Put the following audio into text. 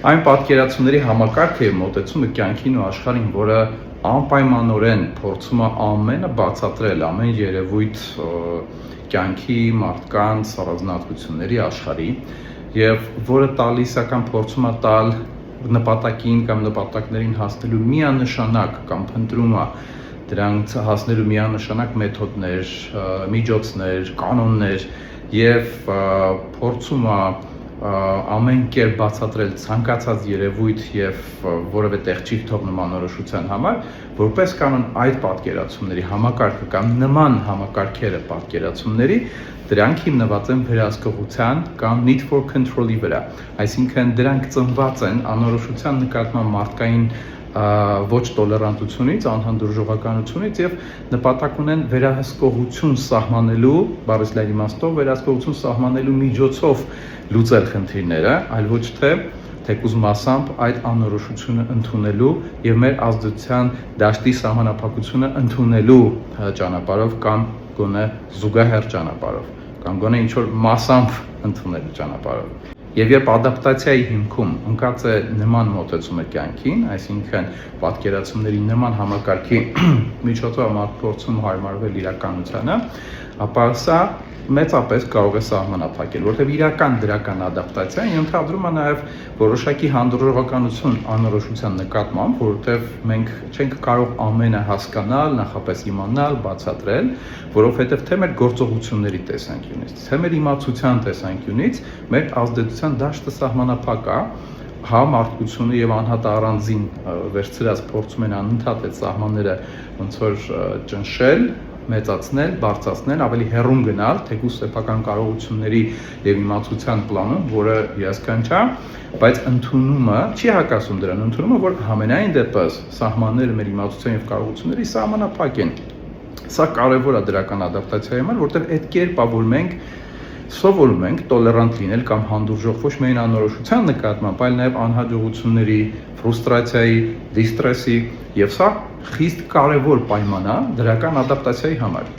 Այն պատկերացումների համակարգը եւ մոտեցումը կյանքին ու աշխարհին, որը անպայմանորեն փորձում է ամենը բացատրել, ամեն երևույթ կյանքի, մարդկանց, առանձնահատկությունների աշխարհի եւ որը տալիս է կամ փորձում է տալ նպատակին կամ նպատակներին հասնելու միանշանակ կամ փնտրում է դրանց հասնելու միանշանակ մեթոդներ, միջոցներ, կանոններ եւ փորձում է ամեն կերպ բացատրել ցանկացած երևույթ եւ որևէ տեղ չի թողնում անորոշության համար, որպես կանոն այդ պատկերացումների համակարգը կամ նման համակարգերը պատկերացումների դրանք հիմնված են վերահսկողության կամ need for control-ի վրա, այսինքն դրանք ծնված են անորոշության նկատմամբ մարդկային ոչ տոլերանտությունից, անհանդուրժողականությունից եւ նպատակ ունեն վերահսկողություն սահմանելու, բառից լայն իմաստով վերահսկողություն սահմանելու միջոցով լուծել խնդիրները, այլ ոչ թե թեկուզ մասամբ այդ անորոշությունը ընդունելու եւ մեր ազդեցության դաշտի սահմանափակությունը ընդունելու ճանապարհով կամ գոնե զուգահեռ ճանապարհով կամ գոնե ինչ որ մասամբ ընդունելու ճանապարհով։ Եվ երբ ադապտացիայի հիմքում ընկած է նման մոտեցումը կյանքին, այսինքն պատկերացումների նման համակարգի միջոցով մարդ փորձում հարմարվել իրականությանը, ապա սա մեծապես կարող է սահմանափակել, որտեղ իրական դրական ադապտացիան ենթադրում է նաև որոշակի հանդուրժողականություն անորոշության նկատմամբ, որովհետև մենք չենք կարող ամենը հասկանալ, նախապես իմանալ, բացատրել, որովհետև թե մեր գործողությունների տեսանկյունից, թե մեր իմացության տեսանկյունից մեր ազդեցության դաշտը սահմանափակ է, հա մարդկությունը եւ անհատ առանձին վերցրած փորձում են անընդհատ այդ սահմանները ոնց որ ճնշել, մեծացնել, բարձրացնել, ավելի հեռուն գնալ, թեկուզ սեփական կարողությունների եւ իմացության պլանում, որը հիասքանչ է, բայց ընդունումը չի հակասում դրան, ընդունումը, որ համենայն դեպս սահմանները մեր իմացության եւ կարողությունների սահմանափակ են։ Սա կարևոր է դրական ադապտացիայի համար, որտեղ այդ կերպը, որ մենք սովորում ենք տոլերանտ լինել կամ հանդուրժող ոչ միայն անորոշության նկատմամբ, այլ նաև անհաջողությունների, ֆրուստրացիայի, դիստրեսի եւ սա խիստ կարևոր պայման է դրական ադապտացիայի համար։